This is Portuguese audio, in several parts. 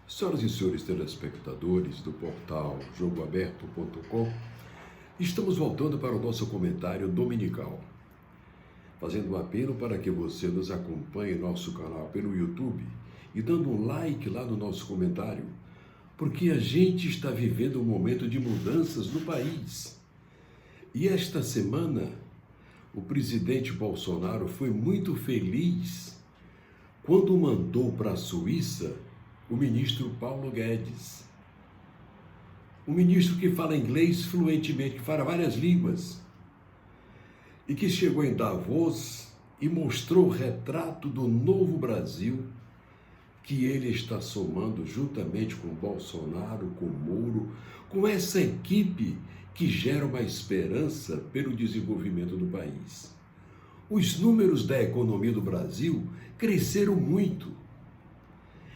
Senhoras e senhores telespectadores do portal jogoaberto.com, estamos voltando para o nosso comentário dominical, fazendo um apelo para que você nos acompanhe em nosso canal pelo YouTube e dando um like lá no nosso comentário, porque a gente está vivendo um momento de mudanças no país. E esta semana, o presidente Bolsonaro foi muito feliz quando mandou para a Suíça o ministro Paulo Guedes. Um ministro que fala inglês fluentemente, que fala várias línguas, e que chegou em Davos e mostrou o retrato do novo Brasil que ele está somando juntamente com Bolsonaro, com Moro, com essa equipe que gera uma esperança pelo desenvolvimento do país. Os números da economia do Brasil cresceram muito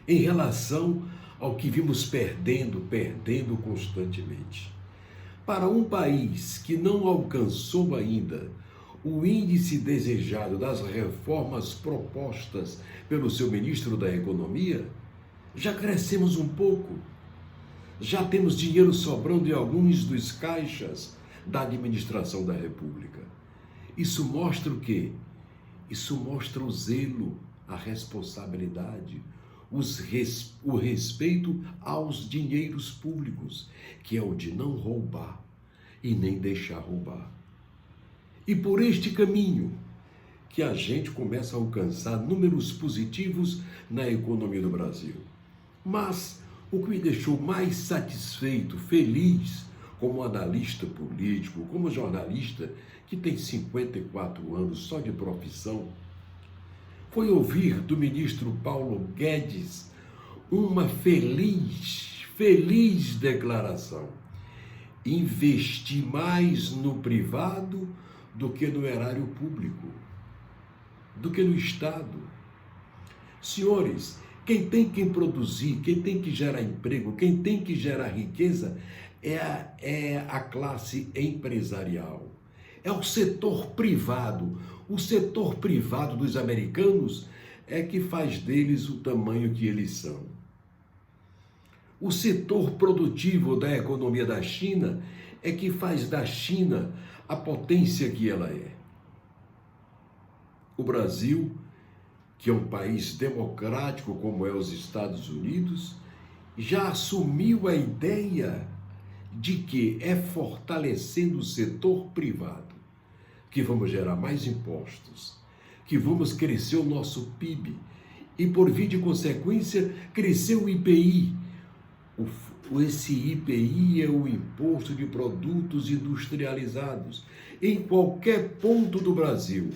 em relação ao que vimos perdendo constantemente. Para um país que não alcançou ainda o índice desejado das reformas propostas pelo seu ministro da Economia, já crescemos um pouco. Já temos dinheiro sobrando em alguns dos caixas da administração da República. Isso mostra o quê? Isso mostra o zelo, a responsabilidade, o respeito aos dinheiros públicos, que é o de não roubar e nem deixar roubar. E por este caminho que a gente começa a alcançar números positivos na economia do Brasil. Mas o que me deixou mais satisfeito, feliz, como analista político, como jornalista, que tem 54 anos só de profissão, foi ouvir do ministro Paulo Guedes uma feliz declaração: investir mais no privado do que no erário público, do que no Estado. Senhores, quem tem que produzir, quem tem que gerar emprego, quem tem que gerar riqueza é a classe empresarial, é o setor privado. O setor privado dos americanos é que faz deles o tamanho que eles são. O setor produtivo da economia da China é que faz da China a potência que ela é. O Brasil, que é um país democrático como é os Estados Unidos, já assumiu a ideia de que é fortalecendo o setor privado que vamos gerar mais impostos, que vamos crescer o nosso PIB e, por via de consequência, crescer o IPI. Esse IPI é o Imposto de Produtos Industrializados. Em qualquer ponto do Brasil,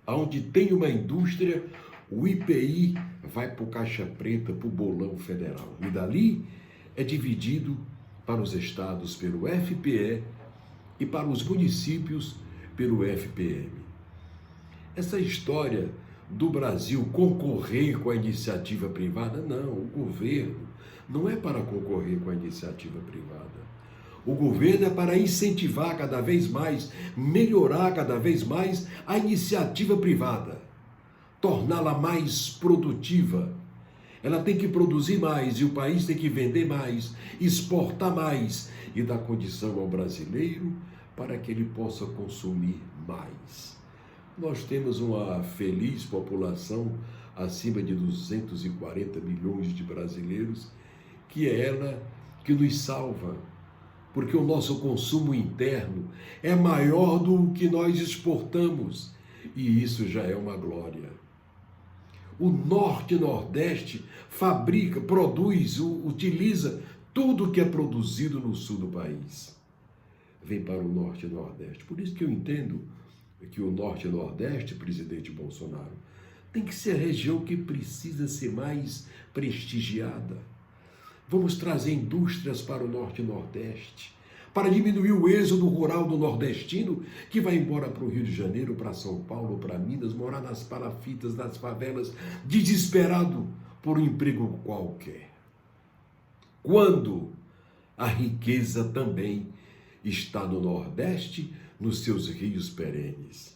onde tem uma indústria, o IPI vai para o caixa preta, para o bolão federal. E dali é dividido para os estados pelo FPE e para os municípios pelo FPM. Essa história do Brasil concorrer com a iniciativa privada, não, o governo não é para concorrer com a iniciativa privada. O governo é para incentivar cada vez mais, melhorar cada vez mais a iniciativa privada, torná-la mais produtiva. Ela tem que produzir mais e o país tem que vender mais, exportar mais e dar condição ao brasileiro para que ele possa consumir mais. Nós temos uma feliz população acima de 240 milhões de brasileiros, que é ela que nos salva, porque o nosso consumo interno é maior do que nós exportamos, e isso já é uma glória. O Norte e Nordeste fabrica, produz, utiliza tudo que é produzido no sul do país. Vem para o Norte e Nordeste. Por isso que eu entendo que o Norte e Nordeste, presidente Bolsonaro, tem que ser a região que precisa ser mais prestigiada. Vamos trazer indústrias para o Norte e Nordeste, para diminuir o êxodo rural do nordestino, que vai embora para o Rio de Janeiro, para São Paulo, para Minas, morar nas palafitas, nas favelas, desesperado por um emprego qualquer. Quando a riqueza também está no Nordeste, nos seus rios perenes.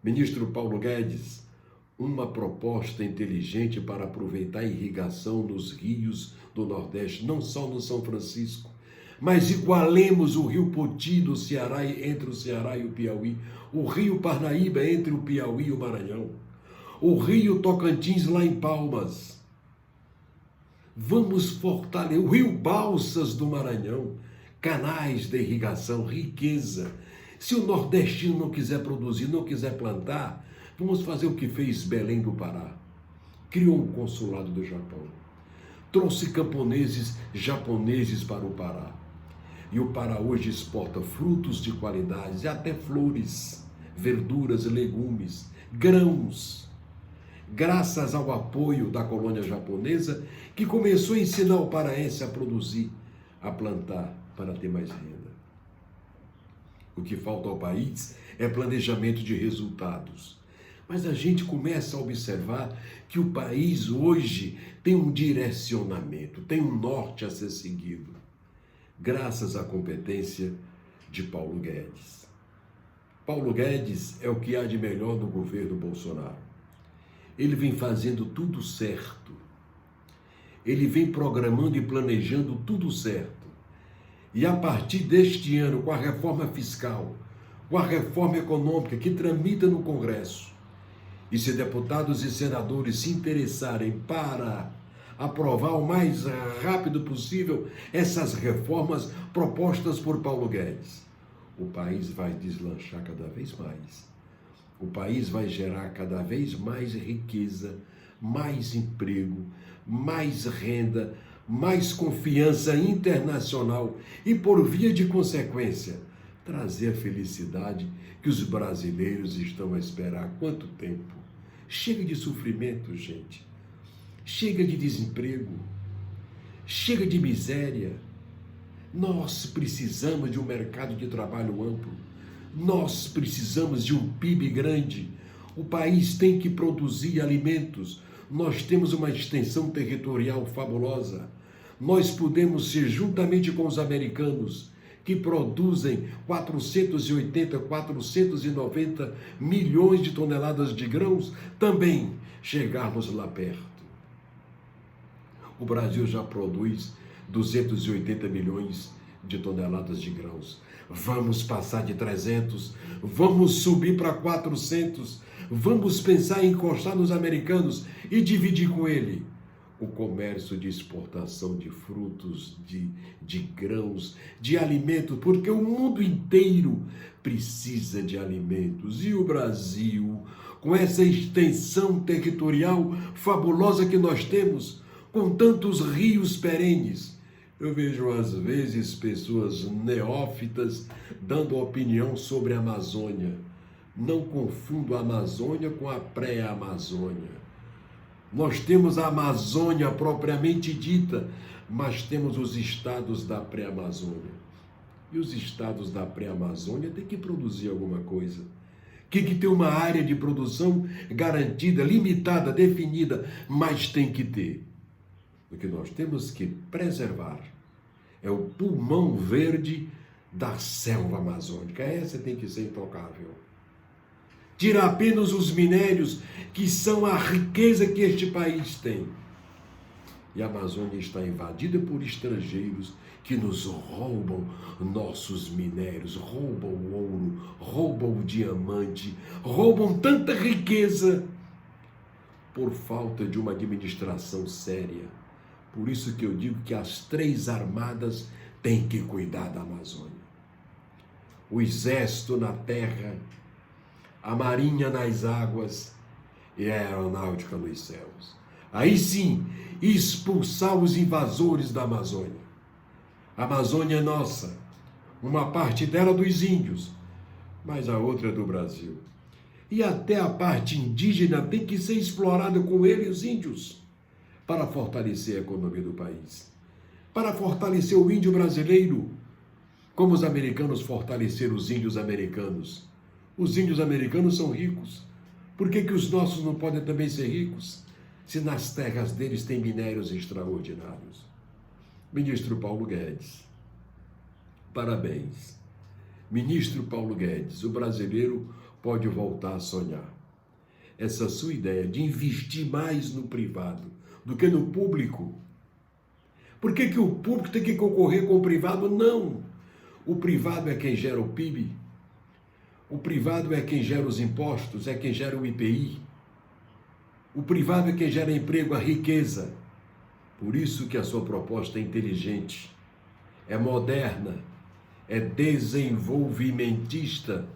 Ministro Paulo Guedes, uma proposta inteligente para aproveitar a irrigação nos rios do Nordeste, não só no São Francisco, mas igualemos o rio Poti do Ceará, entre o Ceará e o Piauí, o rio Parnaíba entre o Piauí e o Maranhão, o rio Tocantins lá em Palmas. Vamos fortalecer o rio Balsas do Maranhão, canais de irrigação, riqueza. Se o nordestino não quiser produzir, não quiser plantar, vamos fazer o que fez Belém do Pará. Criou um consulado do Japão. Trouxe camponeses japoneses para o Pará. E o Pará hoje exporta frutos de qualidade, e até flores, verduras, legumes, grãos. Graças ao apoio da colônia japonesa, que começou a ensinar o paraense a produzir, a plantar, para ter mais renda. O que falta ao país é planejamento de resultados. Mas a gente começa a observar que o país hoje tem um direcionamento, tem um norte a ser seguido, graças à competência de Paulo Guedes. Paulo Guedes é o que há de melhor no governo Bolsonaro. Ele vem fazendo tudo certo. Ele vem programando e planejando tudo certo. E a partir deste ano, com a reforma fiscal, com a reforma econômica que tramita no Congresso, e se deputados e senadores se interessarem para aprovar o mais rápido possível essas reformas propostas por Paulo Guedes, o país vai deslanchar cada vez mais. O país vai gerar cada vez mais riqueza, mais emprego, mais renda, mais confiança internacional e, por via de consequência, trazer a felicidade que os brasileiros estão a esperar há quanto tempo. Chega de sofrimento, gente. Chega de desemprego. Chega de miséria. Nós precisamos de um mercado de trabalho amplo. Nós precisamos de um PIB grande. O país tem que produzir alimentos. Nós temos uma extensão territorial fabulosa. Nós podemos ser, juntamente com os americanos, que produzem 480, 490 milhões de toneladas de grãos, também chegarmos lá perto. O Brasil já produz 280 milhões de toneladas de grãos. Vamos passar de 300, vamos subir para 400, vamos pensar em encostar nos americanos e dividir com ele o comércio de exportação de frutos, de grãos, de alimentos, porque o mundo inteiro precisa de alimentos. E o Brasil, com essa extensão territorial fabulosa que nós temos, com tantos rios perenes, eu vejo às vezes pessoas neófitas dando opinião sobre a Amazônia. Não confundo a Amazônia com a pré-Amazônia. Nós temos a Amazônia propriamente dita, mas temos os estados da pré-Amazônia. E os estados da pré-Amazônia têm que produzir alguma coisa. Tem que ter uma área de produção garantida, limitada, definida, mas tem que ter. O que nós temos que preservar é o pulmão verde da selva amazônica. Essa tem que ser intocável. Tirar apenas os minérios, que são a riqueza que este país tem. E a Amazônia está invadida por estrangeiros que nos roubam nossos minérios, roubam o ouro, roubam o diamante, roubam tanta riqueza por falta de uma administração séria. Por isso que eu digo que as três armadas têm que cuidar da Amazônia. O exército na terra, a marinha nas águas e a aeronáutica nos céus. Aí sim, expulsar os invasores da Amazônia. A Amazônia é nossa, uma parte dela dos índios, mas a outra é do Brasil. E até a parte indígena tem que ser explorada com eles, os índios, para fortalecer a economia do país, para fortalecer o índio brasileiro, como os americanos fortaleceram os índios americanos. Os índios americanos são ricos. Por que os nossos não podem também ser ricos, se nas terras deles tem minérios extraordinários? Ministro Paulo Guedes, parabéns. Ministro Paulo Guedes, o brasileiro pode voltar a sonhar. essa sua ideia de investir mais no privado do que no público. Por que o público tem que concorrer com o privado? Não! O privado é quem gera o PIB, o privado é quem gera os impostos, é quem gera o IPI, o privado é quem gera emprego, a riqueza. Por isso que a sua proposta é inteligente, é moderna, é desenvolvimentista.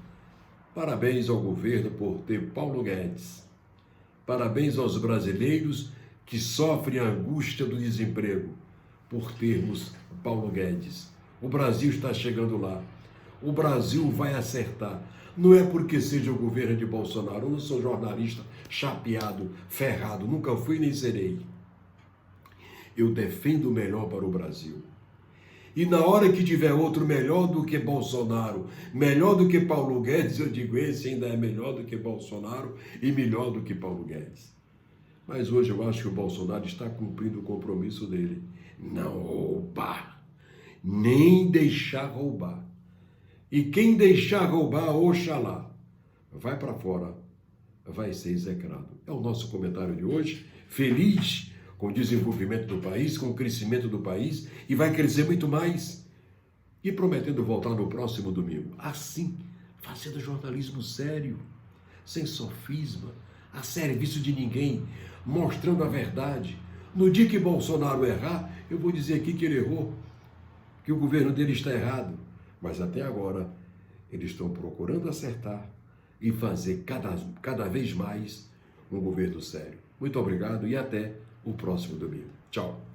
Parabéns ao governo por ter Paulo Guedes. Parabéns aos brasileiros que sofrem a angústia do desemprego por termos Paulo Guedes. O Brasil está chegando lá. O Brasil vai acertar. Não é porque seja o governo de Bolsonaro. Eu não sou jornalista chapeado, ferrado. Nunca fui nem serei. Eu defendo o melhor para o Brasil. E na hora que tiver outro melhor do que Bolsonaro, melhor do que Paulo Guedes, eu digo, esse ainda é melhor do que Bolsonaro e melhor do que Paulo Guedes. Mas hoje eu acho que o Bolsonaro está cumprindo o compromisso dele. Não roubar, nem deixar roubar. E quem deixar roubar, oxalá, vai para fora, vai ser execrado. É o nosso comentário de hoje. Feliz com o desenvolvimento do país, com o crescimento do país, e vai crescer muito mais. E prometendo voltar no próximo domingo. Assim, fazendo jornalismo sério, sem sofisma, a serviço de ninguém, mostrando a verdade. No dia que Bolsonaro errar, eu vou dizer aqui que ele errou, que o governo dele está errado. Mas até agora, eles estão procurando acertar e fazer cada vez mais um governo sério. Muito obrigado e até o próximo domingo. Tchau.